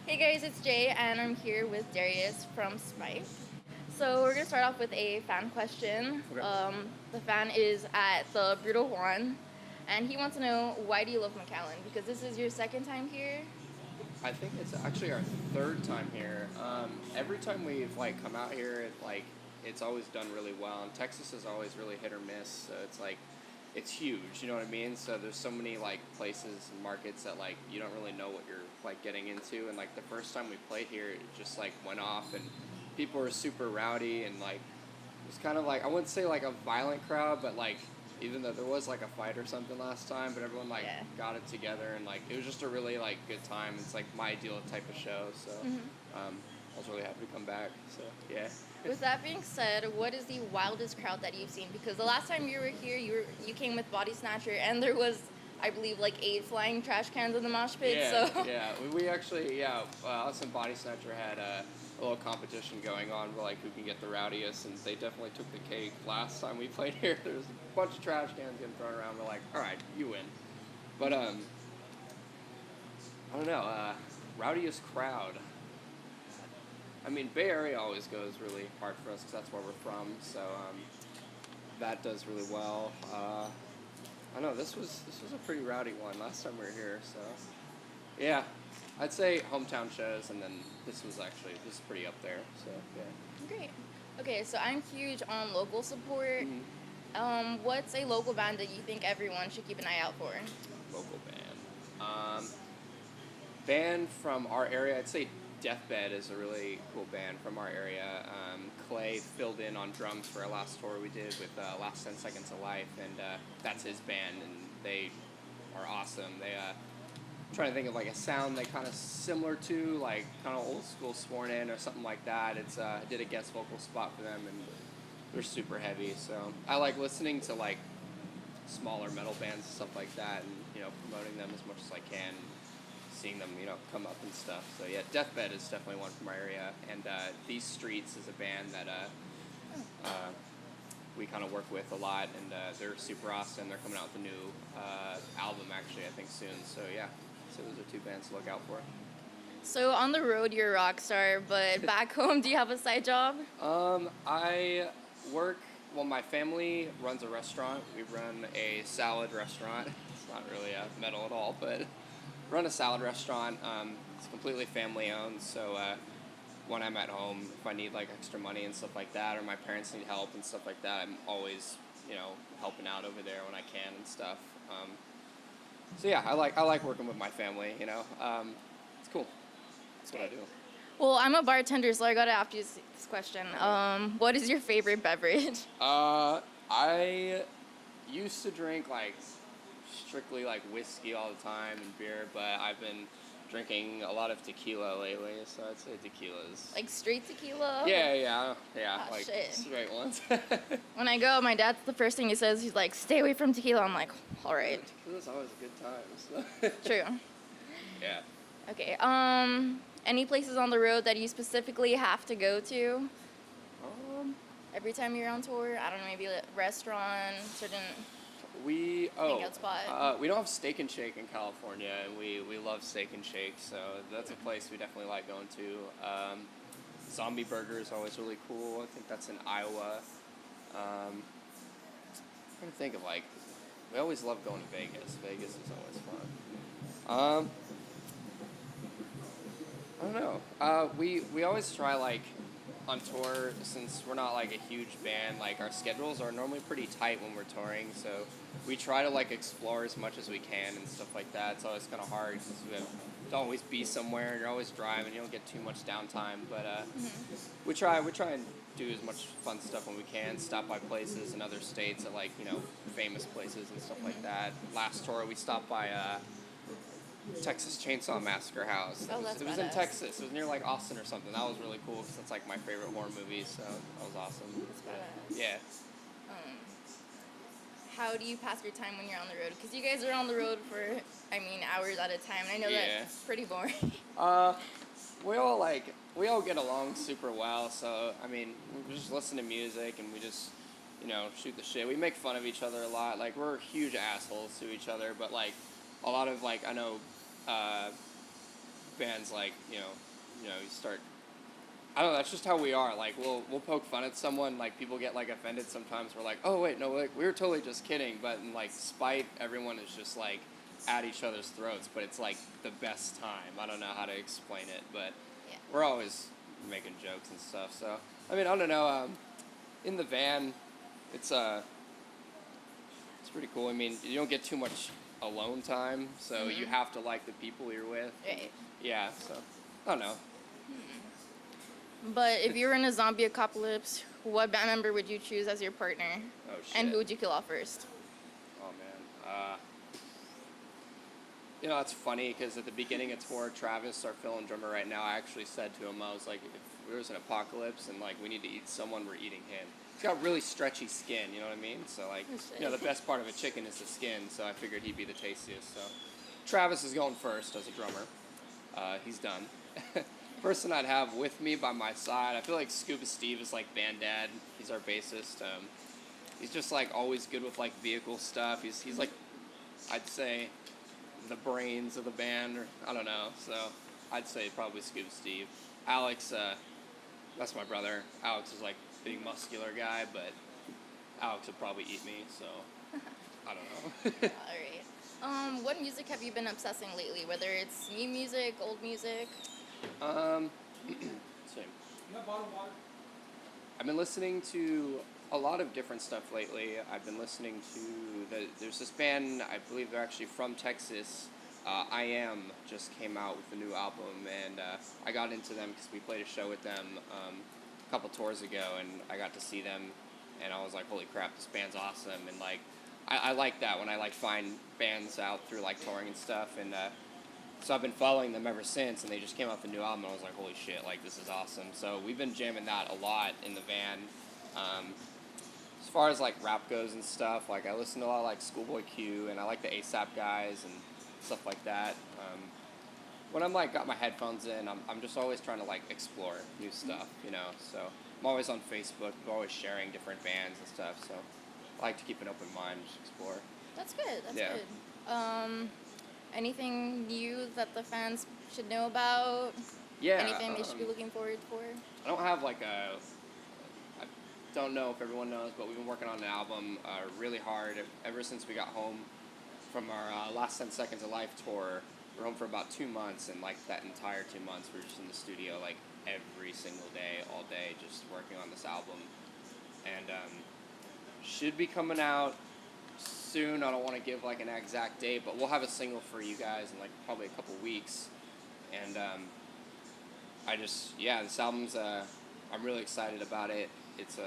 Hey guys, it's Jay, and I'm here with Darius from Spike. So we're gonna start off with a fan question. Okay. The fan is at the Brutal One, and he wants to know, why do you love McAllen? Because this is your second time here. I think it's actually our third time here. Every time we've come out here, it's always done really well. And Texas is always really hit or miss. So it's huge. You know what I mean? So there's so many places and markets that you don't really know what you're getting into. And the first time we played here, it just went off, and people were super rowdy, and it was kind of I wouldn't say a violent crowd, but even though there was a fight or something last time, but everyone Yeah. got it together, and it was just a really good time. It's my ideal type of show, so I was really happy to come back. So yeah. With that being said, what is the wildest crowd that you've seen? Because the last time you were here, you came with Body Snatcher, and there was, I believe, 8 flying trash cans in the mosh pit. Yeah, So yeah. We actually, us and Body Snatcher had a little competition going on for who can get the rowdiest, and they definitely took the cake. Last time we played here, there was a bunch of trash cans getting thrown around. We're like, all right, you win. But I don't know, rowdiest crowd. I mean, Bay Area always goes really hard for us because that's where we're from. So that does really well. I know this was a pretty rowdy one last time we were here. So yeah, I'd say hometown shows, and then this is pretty up there. So yeah. great. Okay, so I'm huge on local support. Mhm. What's a local band that you think everyone should keep an eye out for? Local band. Band from our area, I'd say Deathbed is a really cool band from our area. Clay filled in on drums for our last tour we did with Last 10 Seconds of Life, and that's his band, and they are awesome. They trying to think of a sound they kind of similar to kind of old school Sworn In or something like that. It's I did a guest vocal spot for them, and they're super heavy. So I like listening to smaller metal bands and stuff like that, and promoting them as much as I can, seeing them come up and stuff. So yeah, Deathbed is definitely one from our area, and These Streets is a band that we kind of work with a lot, and they're super awesome. They're coming out with a new album actually, I think soon. So yeah, so those are two bands to look out for. So on the road, you're a rock star, but back home, do you have a side job? I work. Well, my family runs a restaurant. We run a salad restaurant. It's not really a metal at all, but run a salad restaurant. It's completely family owned, so when I'm at home, if I need extra money and stuff like that, or my parents need help and stuff like that, I'm always helping out over there when I can and stuff. So yeah, I like working with my family. It's cool. That's what I do. Well, I'm a bartender, so I gotta ask you this question. What is your favorite beverage? I used to drink strictly whiskey all the time and beer, but I've been drinking a lot of tequila lately, so I'd say tequila's. Like straight tequila? Yeah, Oh, shit. straight ones. When I go, my dad's the first thing he says. He's like, "Stay away from tequila." I'm like, "All right." Tequila's always a good time. So. True. Yeah. Okay. Any places on the road that you specifically have to go to Um, every time you're on tour? I don't know, maybe a restaurant, certain. we Hangout spot. we don't have Steak and Shake in California, and we love Steak and Shake, so that's a place we definitely like going to. Zombie Burger is always really cool. I think that's in Iowa. I'm trying to think of we always love going to Vegas. Vegas is always fun. I don't know. We always try on tour, since we're not a huge band. Our schedules are normally pretty tight when we're touring, so we try to explore as much as we can and stuff like that. It's always kind of hard because we have to always be somewhere, and you're always driving. You don't get too much downtime, but we try and do as much fun stuff when we can. Stop by places in other states at famous places and stuff like that. Last tour we stopped by Texas Chainsaw Massacre house. Oh, that's It was in badass. Texas. It was near Austin or something. That was really cool because that's my favorite horror movie. So that was awesome. That's badass. Yeah. How do you pass your time when you're on the road? Because you guys are on the road for, I mean, hours at a time. And I know Yeah. that's pretty boring. We all get along super well. So I mean, we just listen to music, and we just shoot the shit. We make fun of each other a lot. We're huge assholes to each other, but a lot of I know bands like, you start. I don't know. That's just how we are. Like, we'll poke fun at someone. Like, people get like offended sometimes. We're like, oh wait, no, like, we were totally just kidding. But in like spite, everyone is just like at each other's throats. But it's like the best time. I don't know how to explain it, but Yeah. we're always making jokes and stuff. So I mean, I don't know. In the van, it's pretty cool. I mean, you don't get too much alone time, so you have to like the people you're with. Right. Yeah. So I don't know. But if you were in a zombie apocalypse, what band member would you choose as your partner? Oh shit. And who would you kill off first? Oh man. It's funny because at the beginning of tour, Travis, our fill and drummer right now, I actually said to him, I was like, if there was an apocalypse and like we need to eat someone, we're eating him. He's got really stretchy skin, you know what I mean? So like, the best part of a chicken is the skin, so I figured he'd be the tastiest. So Travis is going first as a drummer. He's done. Person I'd have with me by my side, I feel like Scuba Steve is like band dad. He's our bassist. He's just like always good with like vehicle stuff. He's like, I'd say, the brains of the band, or I don't know. So I'd say probably Scuba Steve. Alex, that's my brother. Alex is like a big muscular guy, but Alex would probably eat me. So I don't know. All right. What music have you been obsessing lately? Whether it's new music, old music? Same. I've been listening to a lot of different stuff lately. I've been listening to there's this band, I believe they're actually from Texas. I Am just came out with a new album, and I got into them because we played a show with them a couple tours ago, and I got to see them, and I was like, holy crap, this band's awesome. And like, I like that when I like find bands out through like touring and stuff, and so I've been following them ever since, and they just came out with a new album, and I was like, holy shit, like, this is awesome. So we've been jamming that a lot in the van. As far as, like, rap goes and stuff, like, I listen to a lot of, like, Schoolboy Q, and I like the ASAP guys and stuff like that. When I'm, like, got my headphones in, I'm just always trying to, like, explore new stuff, So I'm always on Facebook, I'm always sharing different bands and stuff, so I like to keep an open mind, just explore. That's good. That's good. Anything new that the fans should know about? Yeah. Anything they should be looking forward for? I don't have I don't know if everyone knows, but we've been working on an album really hard ever since we got home from our last 10 Seconds of Life tour. We're home for about 2 months, and like that entire 2 months we were just in the studio like every single day, all day, just working on this album. And should be coming out soon. I don't want to give like an exact date, but we'll have a single for you guys in like probably a couple weeks. And this album's I'm really excited about it. It's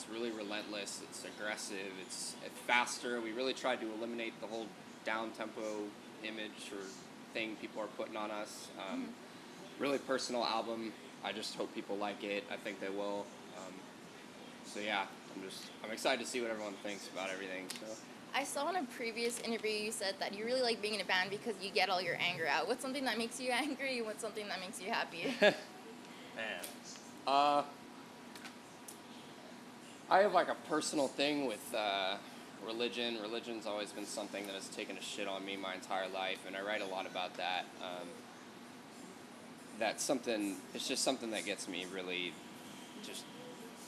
really relentless. It's aggressive. It's faster. We really tried to eliminate the whole down tempo image or thing people are putting on us. Really personal album. I just hope people like it. I think they will. I'm excited to see what everyone thinks about everything. So. I saw in a previous interview you said that you really like being in a band because you get all your anger out. What's something that makes you angry? What's something that makes you happy? Man. I have like a personal thing with religion. Religion's always been something that has taken a shit on me my entire life, and I write a lot about that. It's just something that gets me really just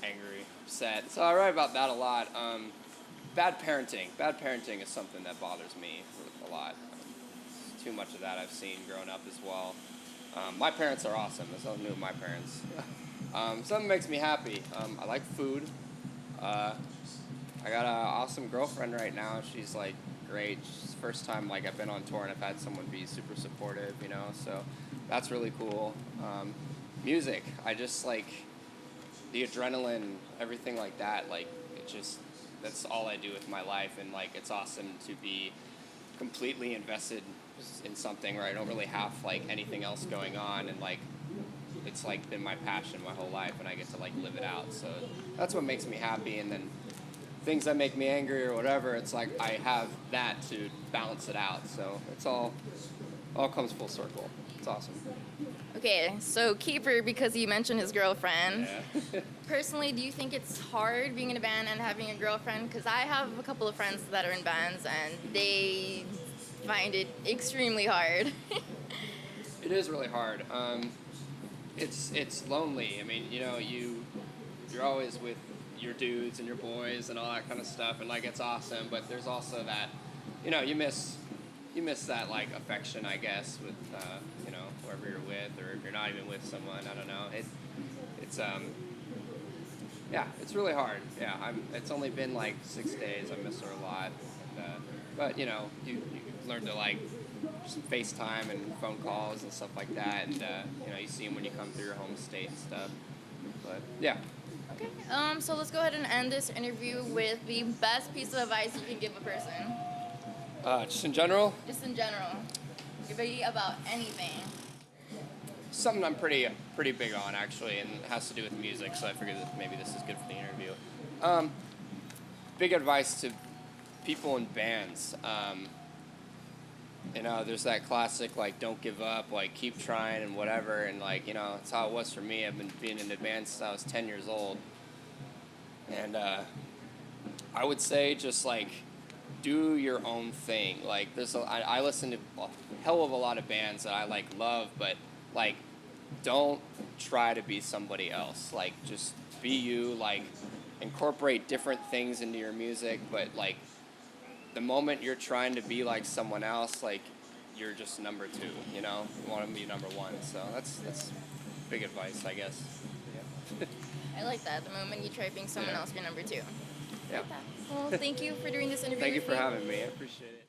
angry, upset. So I write about that a lot. Bad parenting is something that bothers me a lot. Too much of that I've seen growing up as well. My parents are awesome. There's nothing new with my parents. Something makes me happy. I like food. I got an awesome girlfriend right now. She's like great. It's the first time like I've been on tour and I've had someone be super supportive, so that's really cool. Music. I just like the adrenaline, everything like that. Like that's all I do with my life, and like it's awesome to be completely invested in something where I don't really have like anything else going on, and like it's like been my passion my whole life, and I get to like live it out. So that's what makes me happy. And then things that make me angry or whatever, it's like I have that to balance it out. So it's all comes full circle. It's awesome. Okay, so Keeper, because you mentioned his girlfriend. Yeah. Personally, do you think it's hard being in a band and having a girlfriend? Because I have a couple of friends that are in bands, and they find it extremely hard. It is really hard. It's lonely. I mean, you know, you're always with your dudes and your boys and all that kind of stuff, and like it's awesome. But there's also that, you know, you miss that like affection, I guess, with you know, whoever you're with, or if you're not even with someone. I don't know. It's yeah, it's really hard. Yeah, it's only been like 6 days. I miss her a lot, and, but you know, you learn to like just FaceTime and phone calls and stuff like that, and you know, you see them when you come through your home state and stuff. But yeah. Okay. So let's go ahead and end this interview with the best piece of advice you can give a person. Just in general, Just in general. It could be about anything. something I'm pretty big on actually, and it has to do with music. So I figured that maybe this is good for the interview. Big advice to people in bands. You know, there's that classic, like, don't give up, like, keep trying and whatever, and, like, you know, it's how it was for me. I've been being in bands since I was 10 years old, and I would say just, like, do your own thing. Like, I listen to a hell of a lot of bands that I, like, love, but, like, don't try to be somebody else. Like, just be you, like, incorporate different things into your music, but, like, the moment you're trying to be like someone else, like, you're just number two, you know? You want to be number one. So that's big advice, I guess. Yeah. I like that. The moment you try being someone else, you're number two. Yeah. Well, thank you for doing this interview. Thank you with for me. having me. I appreciate it.